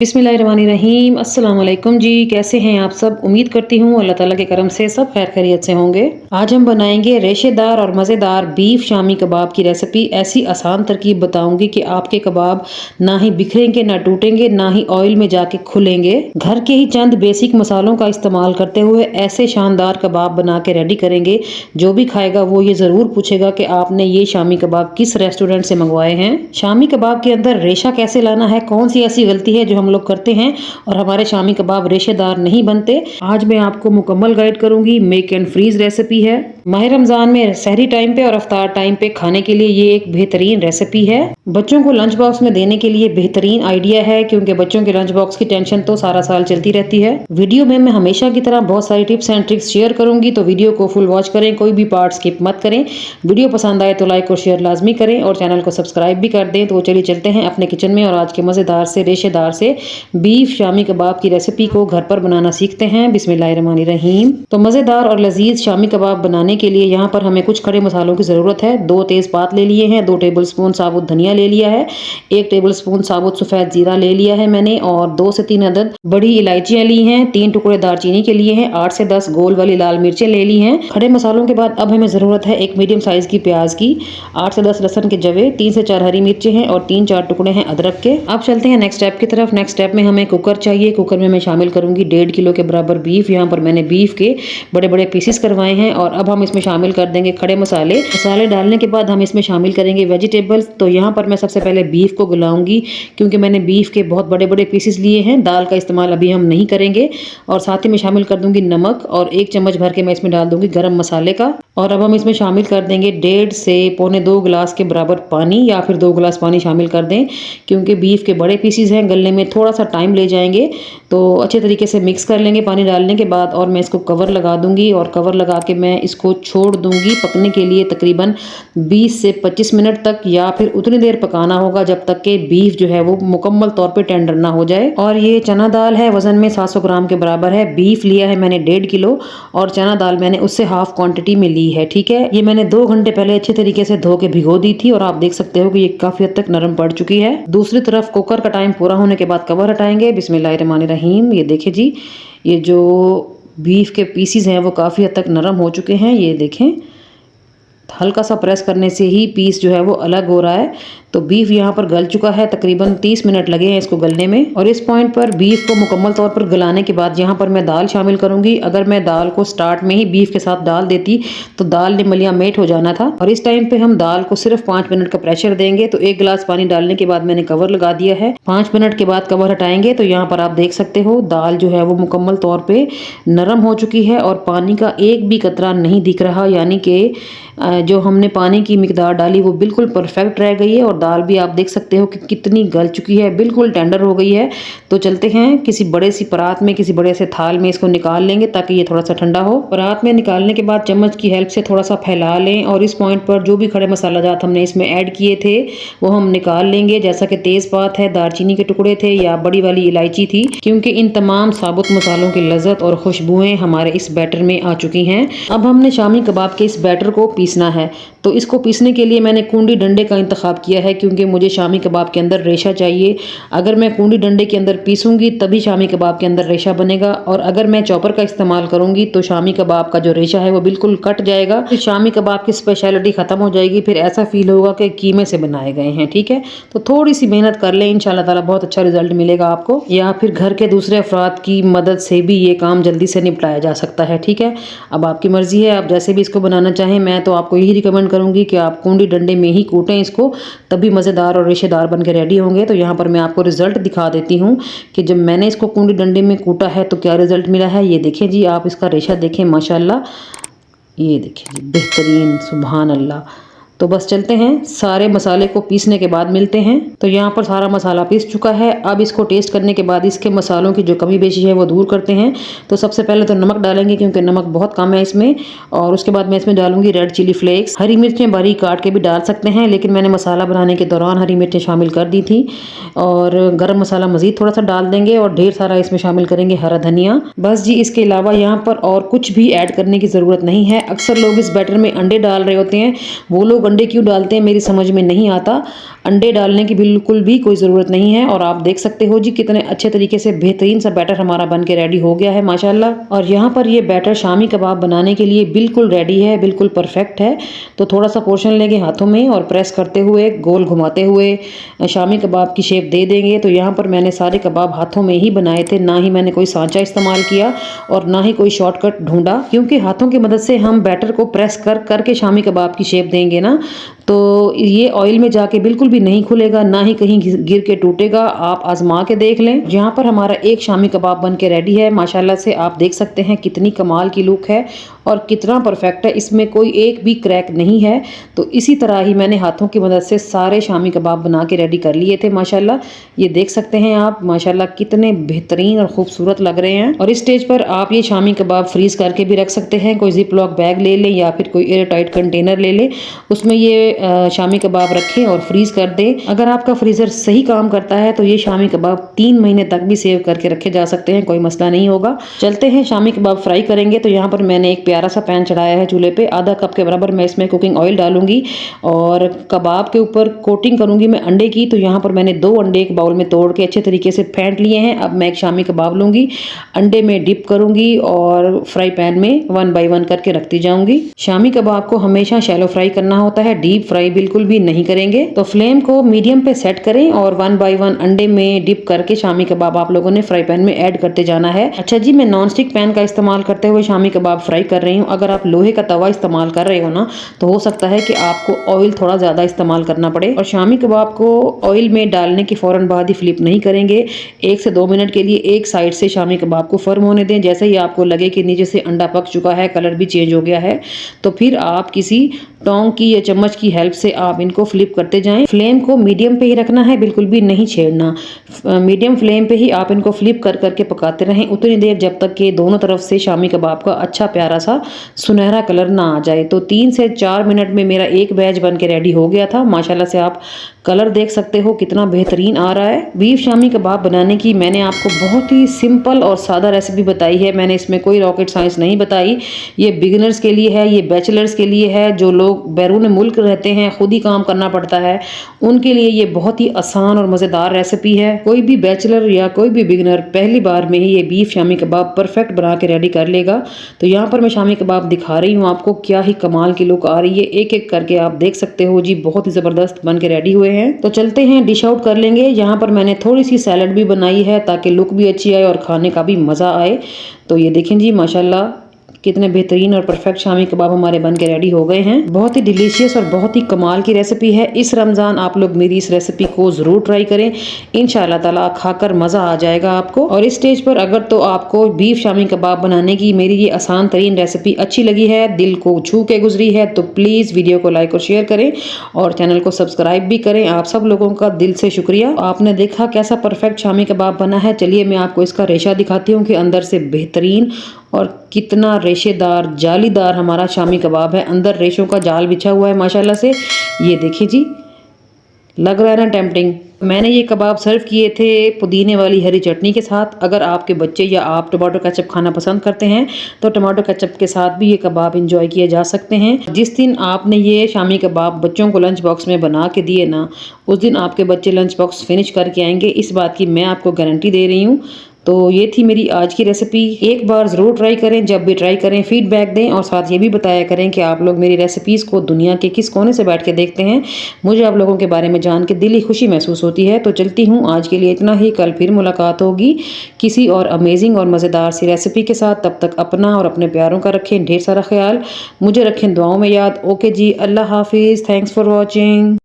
बिस्मिल्लाहिर्रहमानिर्रहीम। अस्सलाम वालेकुम जी, कैसे हैं आप सब। उम्मीद करती हूँ अल्लाह ताला के करम से सब खैर खैरियत से होंगे। आज हम बनाएंगे रेशेदार और मज़ेदार बीफ शामी कबाब की रेसिपी। ऐसी आसान तरकीब बताऊंगी कि आपके कबाब ना ही बिखरेंगे, ना टूटेंगे, ना ही ऑयल में जाके खुलेंगे। घर के ही चंद बेसिक मसालों का इस्तेमाल करते हुए ऐसे शानदार कबाब बना के रेडी करेंगे, जो भी खाएगा वो ये ज़रूर पूछेगा कि आपने ये शामी कबाब किस रेस्टोरेंट से मंगवाए हैं। शामी कबाब के अंदर रेशा कैसे लाना है, कौन सी ऐसी गलती है जो हम लोग करते हैं और हमारे शामी कबाब रेशेदार नहीं बनते, आज मैं आपको मुकम्मल गाइड करूंगी। मेक एंड फ्रीज रेसिपी है। माह रमजान में सहरी टाइम पे और अफ्तार टाइम पे खाने के लिए ये एक बेहतरीन रेसिपी है। बच्चों को लंच बॉक्स में देने के लिए बेहतरीन आइडिया है, क्योंकि बच्चों के लंच बॉक्स की टेंशन तो सारा साल चलती रहती है। वीडियो में मैं हमेशा की तरह बहुत सारी टिप्स एंड ट्रिक्स शेयर करूंगी, तो वीडियो को फुल वॉच करें, कोई भी पार्ट स्किप मत करें। वीडियो पसंद आए तो लाइक और शेयर लाजमी करें और चैनल को सब्सक्राइब भी कर दें। तो चलिए चलते हैं अपने किचन में और आज के मज़ेदार से रेशेदार से बीफ शामी कबाब की रेसिपी को घर पर बनाना सीखते हैं। बिस्मिल्लाहिर्रहमानिर्रहीम। तो मज़ेदार और लजीज शामी कबाब बनाने के लिए यहाँ पर हमें कुछ खड़े मसालों की ज़रूरत है। 2 तेज़पात ले लिए हैं, 2 टेबलस्पून साबुत धनिया ले लिया है, 1 टेबलस्पून साबुत सफ़ेद ज़ीरा ले लिया है मैंने, और 2 से 3 अदद बड़ी इलायचियाँ ली हैं, 3 टुकड़े दालचीनी के लिए हैं, 8 से 10 गोल वाली लाल मिर्चें ले ली हैं। खड़े मसालों के बाद अब हमें ज़रूरत है एक मीडियम साइज़ की प्याज की, 8 से 10 लहसुन के जवे, 3 से 4 हरी मिर्चें हैं और 3-4 टुकड़े हैं अदरक के। अब चलते हैं नेक्स्ट स्टेप की तरफ। नेक्स्ट स्टेप में हमें कुकर चाहिए। कुकर में मैं शामिल करूंगी 1.5 किलो के बराबर बीफ। यहाँ पर मैंने बीफ के बड़े बड़े पीसेस करवाए हैं और अब हम इसमें शामिल कर देंगे खड़े मसाले। मसाले डालने के बाद हम इसमें शामिल करेंगे वेजिटेबल्स। तो यहाँ पर मैं सबसे पहले बीफ को गलाऊंगी, क्योंकि मैंने बीफ के बहुत बड़े बड़े पीसेस लिए हैं। दाल का इस्तेमाल अभी हम नहीं करेंगे। और साथ ही में शामिल कर दूंगी नमक और 1 चम्मच भर के मैं इसमें डाल दूंगी गरम मसाले का। और अब हम इसमें शामिल कर देंगे 1.5 से पौने 2 गिलास के बराबर पानी, या फिर 2 गिलास पानी शामिल कर दें, क्योंकि बीफ के बड़े पीसेस हैं, गलने में थोड़ा सा टाइम ले जाएंगे। तो अच्छे तरीके से मिक्स कर लेंगे पानी डालने के बाद, और मैं इसको कवर लगा दूंगी और कवर लगा के मैं इसको छोड़ दूंगी पकने के लिए तकरीबन 20 से 25 मिनट तक, या फिर उतनी देर पकाना होगा जब तक कि बीफ जो है वो मुकम्मल तौर पे टेंडर ना हो जाए। और ये चना दाल है, वजन में 700 ग्राम के बराबर है। बीफ लिया है मैंने 1.5 किलो और चना दाल मैंने उससे हाफ क्वांटिटी में ली है। ठीक है, ये मैंने 2 घंटे पहले अच्छे तरीके से धो के भिगो दी थी और आप देख सकते हो कि ये काफी हद तक नरम पड़ चुकी है। दूसरी तरफ कुकर का टाइम पूरा होने के बाद कवर हटाएंगे। बिस्मिल्लाहिर्रहमानिर्रहीम। ये देखिए जी, ये जो बीफ के पीसीज हैं वो काफ़ी हद तक नरम हो चुके हैं। ये देखें, हल्का सा प्रेस करने से ही पीस जो है वो अलग हो रहा है। तो बीफ यहाँ पर गल चुका है, तकरीबन 30 मिनट लगे हैं इसको गलने में। और इस पॉइंट पर बीफ को मुकम्मल तौर पर गलाने के बाद यहाँ पर मैं दाल शामिल करूंगी। अगर मैं दाल को स्टार्ट में ही बीफ के साथ डाल देती तो दाल ने मलिया मेट हो जाना था। और इस टाइम पे हम दाल को सिर्फ 5 मिनट का प्रेशर देंगे। तो 1 गिलास पानी डालने के बाद मैंने कवर लगा दिया है। 5 मिनट के बाद कवर हटाएंगे तो यहाँ पर आप देख सकते हो दाल जो है वो मुकम्मल तौर पर नरम हो चुकी है और पानी का एक भी कतरा नहीं दिख रहा, यानी कि जो हमने पानी की मिकदार डाली वो बिल्कुल परफेक्ट रह गई है। और दाल भी आप देख सकते हो कि कितनी गल चुकी है, बिल्कुल टेंडर हो गई है। तो चलते हैं किसी बड़े सी परात में, किसी बड़े से थाल में इसको निकाल लेंगे ताकि ये थोड़ा सा ठंडा हो। परात में निकालने के बाद चम्मच की हेल्प से थोड़ा सा फैला लें और इस पॉइंट पर जो भी खड़े मसाला जात हमने इसमें ऐड किए थे वो हम निकाल लेंगे, जैसा कि तेज़पात है, दालचीनी के टुकड़े थे या बड़ी वाली इलायची थी, क्योंकि इन तमाम साबुत मसालों की लज्जत और खुशबुएं हमारे इस बैटर में आ चुकी हैं। अब हमने शामी कबाब के इस बैटर को पीसना है। तो इसको पीसने के लिए मैंने कूंडी डंडे का इंतखाब किया है, क्योंकि मुझे शामी कबाब के अंदर रेशा चाहिए। अगर मैं कूंडी डंडे के अंदर पीसूंगी तभी शामी कबाब के अंदर रेशा बनेगा, और अगर मैं चॉपर का इस्तेमाल करूंगी तो शामी कबाब का जो रेशा है वो बिल्कुल कट जाएगा। फिर शामी कबाब की स्पेशलिटी खत्म हो जाएगी, फिर ऐसा फील होगा कि कीमे से बनाए गए हैं। ठीक है, तो थोड़ी सी मेहनत कर लें, इंशाल्लाह ताला बहुत अच्छा रिजल्ट मिलेगा आपको। या फिर घर के दूसरे अफराद की मदद से भी ये काम जल्दी से निपटाया जा सकता है। ठीक है, अब आपकी मर्जी है, आप जैसे भी इसको बनाना चाहें। मैं तो आपको यही रिकमेंड करूंगी कि आप कूंडी डंडे में ही कूटें इसको, तभी मज़ेदार और रेशेदार बन के रेडी होंगे। तो यहाँ पर मैं आपको रिजल्ट दिखा देती हूँ कि जब मैंने इसको कूंडी डंडे में कूटा है तो क्या रिजल्ट मिला है। ये देखें जी, आप इसका रेशा देखें, माशाल्लाह, ये देखें जी, बेहतरीन, सुभान अल्लाह। तो बस चलते हैं, सारे मसाले को पीसने के बाद मिलते हैं। तो यहाँ पर सारा मसाला पीस चुका है। अब इसको टेस्ट करने के बाद इसके मसालों की जो कमी बेशी है वो दूर करते हैं। तो सबसे पहले तो नमक डालेंगे, क्योंकि नमक बहुत कम है इसमें। और उसके बाद मैं इसमें डालूंगी रेड चिली फ्लेक्स। हरी मिर्चें बारीक काट के भी डाल सकते हैं, लेकिन मैंने मसाला बनाने के दौरान हरी मिर्चें शामिल कर दी थी। और गर्म मसाला मज़ीद थोड़ा सा डाल देंगे और ढेर सारा इसमें शामिल करेंगे हरा धनिया। बस जी, इसके अलावा यहाँ पर और कुछ भी ऐड करने की ज़रूरत नहीं है। अक्सर लोग इस बैटर में अंडे डाल रहे होते हैं, वो लोग अंडे क्यों डालते हैं मेरी समझ में नहीं आता। अंडे डालने की बिल्कुल भी कोई ज़रूरत नहीं है। और आप देख सकते हो जी कितने अच्छे तरीके से बेहतरीन सा बैटर हमारा बन के रेडी हो गया है माशाल्लाह। और यहाँ पर ये बैटर शामी कबाब बनाने के लिए बिल्कुल रेडी है, बिल्कुल परफेक्ट है। तो थोड़ा सा पोर्शन लेंगे हाथों में और प्रेस करते हुए, गोल घुमाते हुए शामी कबाब की शेप दे देंगे। तो यहाँ पर मैंने सारे कबाब हाथों में ही बनाए थे, ना ही मैंने कोई सांचा इस्तेमाल किया और ना ही कोई शॉर्टकट ढूंढा, क्योंकि हाथों की मदद से हम बैटर को प्रेस करके शामी कबाब की शेप देंगे ना, तो ये ऑयल में जाके बिल्कुल भी नहीं खुलेगा, ना ही कहीं गिर के टूटेगा। आप आजमा के देख लें। यहाँ पर हमारा एक शामी कबाब बन के रेडी है माशाल्लाह से। आप देख सकते हैं कितनी कमाल की लुक है और कितना परफेक्ट है, इसमें कोई एक भी क्रैक नहीं है। तो इसी तरह ही मैंने हाथों की मदद से सारे शामी कबाब बना के रेडी कर लिए थे माशाल्लाह। ये देख सकते हैं आप माशाल्लाह कितने बेहतरीन और खूबसूरत लग रहे हैं। और इस स्टेज पर आप ये शामी कबाब फ्रीज करके भी रख सकते हैं। कोई जिप लॉक बैग ले लें या फिर कोई एयर टाइट कंटेनर ले लें, उसमें ये शामी कबाब रखें और फ्रीज कर दें। अगर आपका फ्रीजर सही काम करता है तो ये शामी कबाब 3 महीने तक भी सेव करके रखे जा सकते हैं, कोई मसला नहीं होगा। चलते हैं शामी कबाब फ्राई करेंगे। तो यहाँ पर मैंने एक प्यारा सा पैन चढ़ाया है चूल्हे पे। आधा कप के बराबर मैं इसमें कुकिंग ऑयल डालूंगी और कबाब के ऊपर कोटिंग करूंगी मैं अंडे की। तो यहाँ पर मैंने 2 अंडे एक बाउल में तोड़ के अच्छे तरीके से फेंट लिए हैं। अब मैं एक शामी कबाब लूंगी, अंडे में डिप करूंगी और फ्राई पैन में 1 बाय 1 करके रखती जाऊंगी। शामी कबाब को हमेशा शैलो फ्राई करना होता है, डीप फ्राई बिल्कुल भी नहीं करेंगे। तो फ्लेम को मीडियम पे सेट करें और 1 बाय 1 अंडे में डिप करके शामी कबाब आप लोगों ने फ्राई पैन में ऐड करते जाना है। अच्छा जी, मैं नॉन स्टिक पैन का इस्तेमाल करते हुए शामी कबाब फ्राई कर रही हूँ। अगर आप लोहे का तवा इस्तेमाल कर रहे हो ना, तो हो सकता है कि आपको ऑयल थोड़ा ज़्यादा इस्तेमाल करना पड़े। और शामी कबाब को ऑयल में डालने के फ़ौरन बाद ही फ्लिप नहीं करेंगे। 1 से 2 मिनट के लिए एक साइड से शामी कबाब को फर्म होने दें। जैसे ही आपको लगे कि नीचे से अंडा पक चुका है, कलर भी चेंज हो गया है, तो फिर आप किसी टोंग की या चम्मच की हेल्प से आप इनको फ्लिप करते जाएं। फ्लेम को मीडियम पे ही रखना है, बिल्कुल भी नहीं छेड़ना। मीडियम फ्लेम पे ही आप इनको फ्लिप कर करके पकाते रहें उतनी देर जब तक कि दोनों तरफ से शामी कबाब का अच्छा प्यारा सा सुनहरा कलर ना आ जाए। तो 3 से 4 मिनट में मेरा एक बैच बन के रेडी हो गया था माशाल्लाह से। आप कलर देख सकते हो कितना बेहतरीन आ रहा है। बीफ शामी कबाब बनाने की मैंने आपको बहुत ही सिंपल और सादा रेसिपी बताई है। मैंने इसमें कोई रॉकेट साइंस नहीं बताई। ये बिगिनर्स के लिए है, ये बैचलर्स के लिए है, जो लोग बैरून मुल्क रहते हैं, खुद ही काम करना पड़ता है, उनके लिए ये बहुत ही आसान और मज़ेदार रेसिपी है। कोई भी बैचलर या कोई भी बिगिनर पहली बार में ही ये बीफ शामी कबाब परफेक्ट बना के रेडी कर लेगा। तो यहाँ पर मैं शामी कबाब दिखा रही हूँ आपको, क्या ही कमाल की लुक आ रही है। एक एक करके आप देख सकते हो जी, बहुत ही ज़बरदस्त बन के रेडी हुए हैं। तो चलते हैं डिश आउट कर लेंगे। यहाँ पर मैंने थोड़ी सी सैलड भी बनाई है ताकि लुक भी अच्छी आए और खाने का भी मज़ा आए। तो ये देखें जी माशाल्लाह कितने बेहतरीन और परफेक्ट शामी कबाब हमारे बन के रेडी हो गए हैं। बहुत ही डिलीशियस और बहुत ही कमाल की रेसिपी है। इस रमज़ान आप लोग मेरी इस रेसिपी को ज़रूर ट्राई करें, इंशाल्लाह ताला खाकर मज़ा आ जाएगा आपको। और इस स्टेज पर अगर तो आपको बीफ शामी कबाब बनाने की मेरी ये आसान तरीन रेसिपी अच्छी लगी है, दिल को छू के गुजरी है, तो प्लीज़ वीडियो को लाइक और शेयर करें और चैनल को सब्सक्राइब भी करें। आप सब लोगों का दिल से शुक्रिया। आपने देखा कैसा परफेक्ट शामी कबाब बना है। चलिए मैं आपको इसका रेशा दिखाती हूँ कि अंदर से बेहतरीन और कितना रेशेदार जालीदार हमारा शामी कबाब है। अंदर रेशों का जाल बिछा हुआ है माशाल्लाह से। ये देखिए जी, लग रहा है ना टेम्पटिंग। मैंने ये कबाब सर्व किए थे पुदीने वाली हरी चटनी के साथ। अगर आपके बच्चे या आप टमाटो केचप खाना पसंद करते हैं तो टमाटो केचप के साथ भी ये कबाब इंजॉय किए जा सकते हैं। जिस दिन आपने ये शामी कबाब बच्चों को लंच बॉक्स में बना के दिए ना, उस दिन आपके बच्चे लंच बॉक्स फिनिश करके आएंगे, इस बात की मैं आपको गारंटी दे रही हूँ। तो ये थी मेरी आज की रेसिपी। एक बार ज़रूर ट्राई करें, जब भी ट्राई करें फीडबैक दें और साथ ये भी बताया करें कि आप लोग मेरी रेसिपीज़ को दुनिया के किस कोने से बैठ के देखते हैं। मुझे आप लोगों के बारे में जान के दिली खुशी महसूस होती है। तो चलती हूँ, आज के लिए इतना ही। कल फिर मुलाकात होगी किसी और अमेजिंग और मज़ेदार सी रेसिपी के साथ। तब तक अपना और अपने प्यारों का रखें ढेर सारा ख्याल, मुझे रखें दुआओं में याद। ओके जी, अल्लाह हाफिज़, थैंक्स फॉर वॉचिंग।